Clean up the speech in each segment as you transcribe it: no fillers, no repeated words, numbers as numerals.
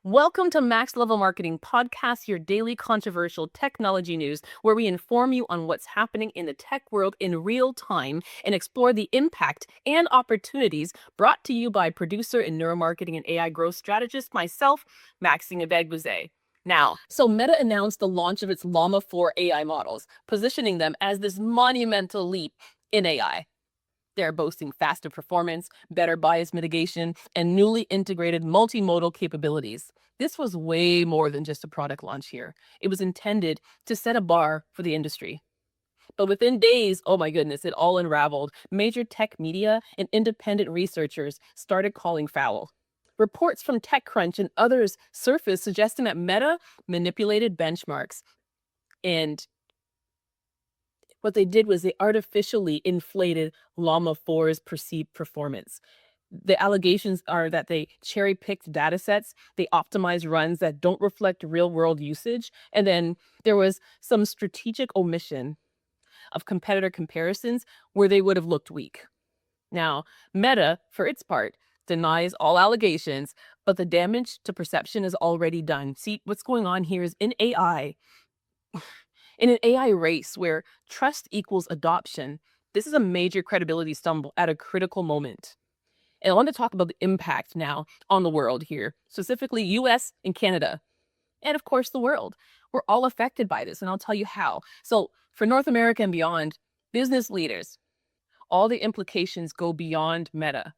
Welcome to Max Level Marketing Podcast, your daily controversial technology news, where we inform you on what's happening in the tech world in real time and explore the impact and opportunities brought to you by producer and neuromarketing and AI growth strategist, myself, Maxine Ebegbuzie. Now, so Meta announced the launch of its Llama 4 AI models, positioning them as this monumental leap in AI. They're boasting faster performance, better bias mitigation, and newly integrated multimodal capabilities. This was way more than just a product launch here. It was intended to set a bar for the industry. But within days, oh my goodness, it all unraveled. Major tech media and independent researchers started calling foul. Reports from TechCrunch and others surfaced suggesting that Meta manipulated benchmarks, and what they did was they artificially inflated Llama 4's perceived performance. The allegations are that they cherry picked data sets, they optimized runs that don't reflect real world usage, and then there was some strategic omission of competitor comparisons where they would have looked weak. Now, Meta, for its part, denies all allegations, but the damage to perception is already done. See, what's going on here is in an AI race where trust equals adoption, this is a major credibility stumble at a critical moment. And I want to talk about the impact now on the world here, specifically US and Canada, and of course the world. We're all affected by this, and I'll tell you how. So, for North America and beyond, business leaders, all the implications go beyond Meta.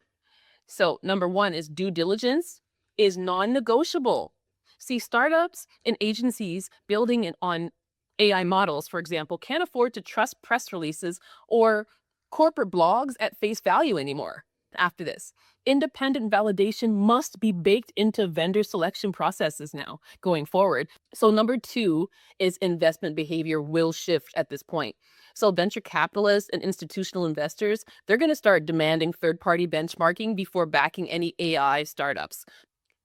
So, number one is due diligence is non negotiable. See, startups and agencies building on AI models, for example, can't afford to trust press releases or corporate blogs at face value anymore after this. Independent validation must be baked into vendor selection processes now going forward. So, number two is investment behavior will shift at this point. So, venture capitalists and institutional investors, they're going to start demanding third party benchmarking before backing any AI startups.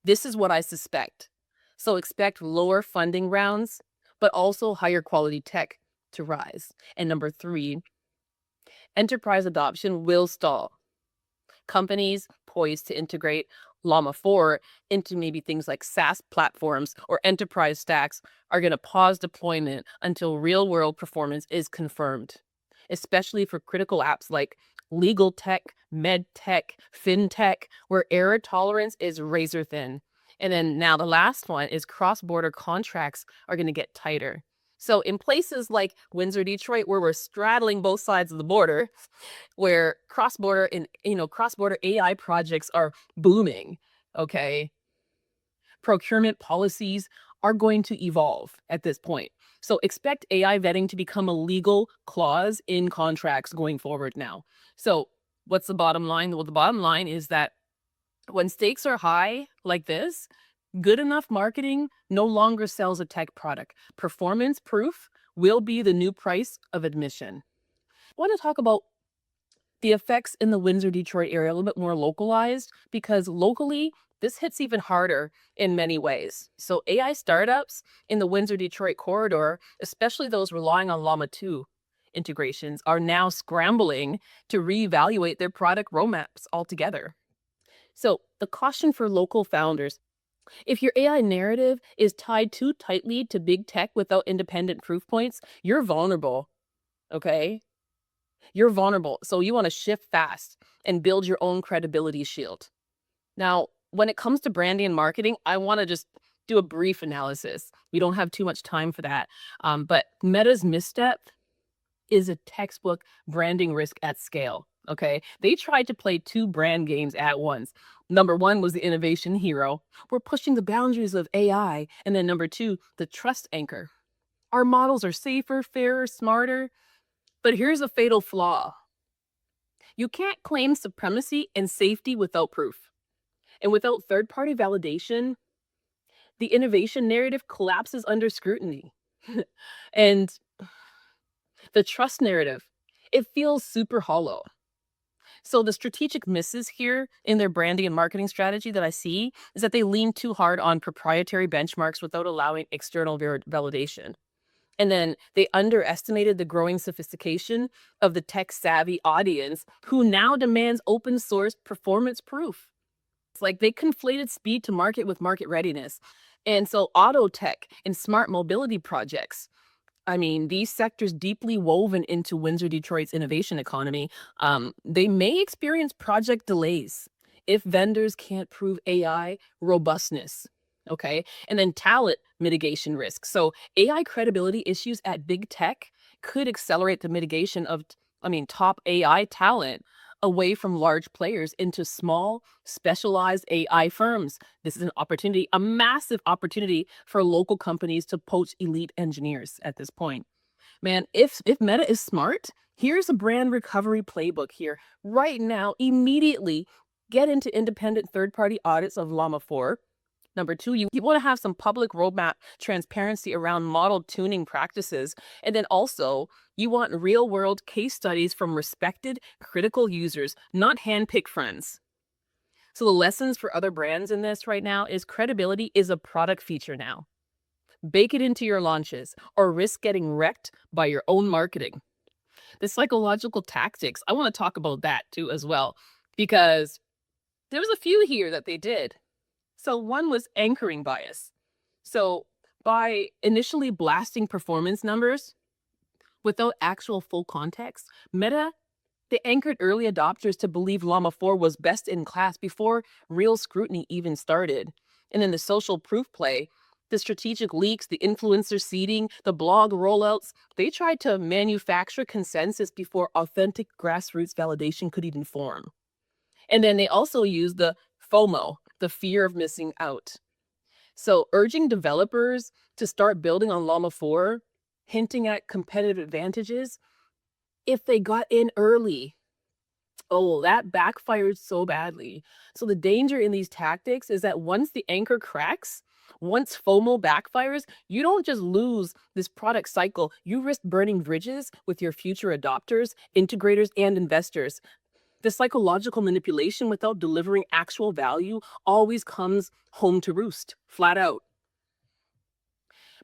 This is what I suspect. So, expect lower funding rounds, but also higher quality tech to rise. And number three, enterprise adoption will stall. Companies poised to integrate Llama 4 into maybe things like SaaS platforms or enterprise stacks are going to pause deployment until real world performance is confirmed, especially for critical apps like legal tech, med tech, fintech, where error tolerance is razor thin. And then now the last one is cross border contracts are going to get tighter. So in places like Windsor, Detroit, where we're straddling both sides of the border, where cross-border AI projects are booming, okay, procurement policies are going to evolve at this point. So expect AI vetting to become a legal clause in contracts going forward now. So what's the bottom line? Well, the bottom line is that when stakes are high like this, good enough marketing no longer sells a tech product. Performance proof will be the new price of admission. I want to talk about the effects in the Windsor, Detroit area a little bit more localized, because locally, this hits even harder in many ways. So AI startups in the Windsor, Detroit corridor, especially those relying on Llama 2 integrations, are now scrambling to reevaluate their product roadmaps altogether. So the caution for local founders, if your AI narrative is tied too tightly to big tech without independent proof points, you're vulnerable, okay? You're vulnerable. So you want to shift fast and build your own credibility shield. Now, when it comes to branding and marketing, I want to just do a brief analysis. We don't have too much time for that. But Meta's misstep is a textbook branding risk at scale. Okay. They tried to play two brand games at once. Number one was the innovation hero. We're pushing the boundaries of AI. And then number two, the trust anchor. Our models are safer, fairer, smarter. But here's a fatal flaw. You can't claim supremacy and safety without proof. And without third party validation, the innovation narrative collapses under scrutiny. And the trust narrative, it feels super hollow. So the strategic misses here in their branding and marketing strategy that I see is that they lean too hard on proprietary benchmarks without allowing external validation. And then they underestimated the growing sophistication of the tech savvy audience who now demands open source performance proof. It's like they conflated speed to market with market readiness. And so auto tech and smart mobility projects, I mean, these sectors deeply woven into Windsor Detroit's innovation economy, they may experience project delays if vendors can't prove AI robustness. Okay. And then talent mitigation risks. So AI credibility issues at big tech could accelerate the mitigation of, top AI talent away from large players into small, specialized AI firms. This is an opportunity, a massive opportunity for local companies to poach elite engineers at this point. Man, if Meta is smart, here's a brand recovery playbook here. Right now, immediately get into independent third-party audits of Llama 4. Number two, you want to have some public roadmap transparency around model tuning practices. And then also, you want real world case studies from respected, critical users, not handpicked friends. So, the lessons for other brands in this right now is credibility is a product feature now. Bake it into your launches or risk getting wrecked by your own marketing. The psychological tactics, I want to talk about that too as well, because there was a few here that they did. So one was anchoring bias. So by initially blasting performance numbers without actual full context, Meta, they anchored early adopters to believe Llama 4 was best in class before real scrutiny even started. And in the social proof play, the strategic leaks, the influencer seeding, the blog rollouts, they tried to manufacture consensus before authentic grassroots validation could even form. And then they also used the FOMO, the fear of missing out. So urging developers to start building on Llama 4, hinting at competitive advantages if they got in early. Oh, that backfired so badly. So the danger in these tactics is that once the anchor cracks, once FOMO backfires, you don't just lose this product cycle, you risk burning bridges with your future adopters, integrators, and investors. The psychological manipulation without delivering actual value always comes home to roost, flat out.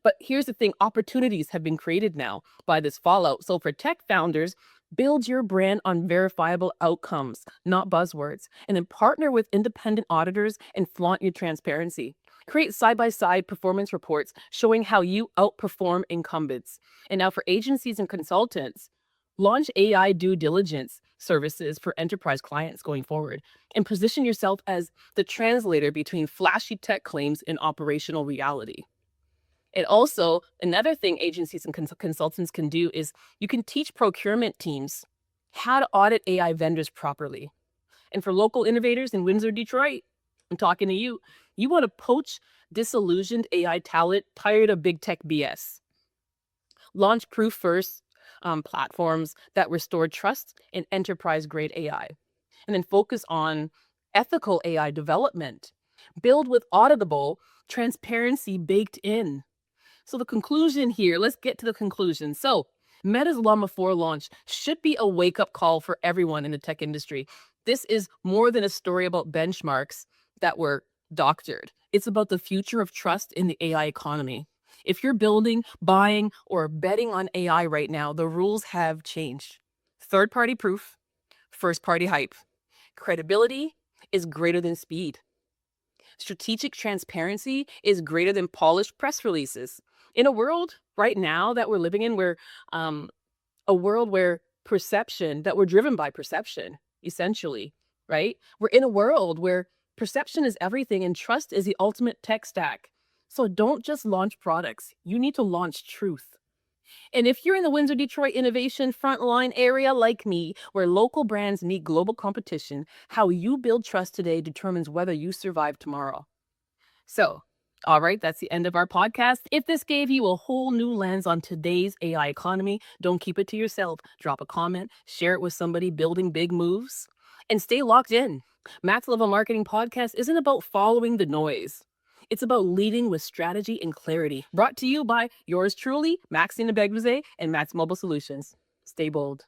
But here's the thing, opportunities have been created now by this fallout. So for tech founders, build your brand on verifiable outcomes, not buzzwords, and then partner with independent auditors and flaunt your transparency. Create side by side performance reports showing how you outperform incumbents. And now for agencies and consultants, launch AI due diligence services for enterprise clients going forward and position yourself as the translator between flashy tech claims and operational reality. And also, another thing agencies and consultants can do is you can teach procurement teams how to audit AI vendors properly. And for local innovators in Windsor, Detroit, I'm talking to you. You want to poach disillusioned AI talent tired of big tech BS. Launch proof first platforms that restore trust in enterprise grade AI. And then focus on ethical AI development. Build with auditable transparency baked in. So the conclusion here, let's get to the conclusion. So Meta's Llama 4 launch should be a wake-up call for everyone in the tech industry. This is more than a story about benchmarks that were doctored. It's about the future of trust in the AI economy. If you're building, buying, or betting on AI right now, the rules have changed. Third-party proof, first-party hype. Credibility is greater than speed. Strategic transparency is greater than polished press releases. In a world right now that we're living in, where a world where perception, that we're driven by perception, essentially, right? We're in a world where perception is everything and trust is the ultimate tech stack. So don't just launch products, you need to launch truth. And if you're in the Windsor Detroit innovation frontline area like me, where local brands meet global competition, how you build trust today determines whether you survive tomorrow. So, all right, that's the end of our podcast. If this gave you a whole new lens on today's AI economy, don't keep it to yourself. Drop a comment, share it with somebody building big moves, and stay locked in. Max Level Marketing Podcast isn't about following the noise. It's about leading with strategy and clarity. Brought to you by yours truly, Maxine Ebegbuzie and Max Mobile Solutions. Stay bold.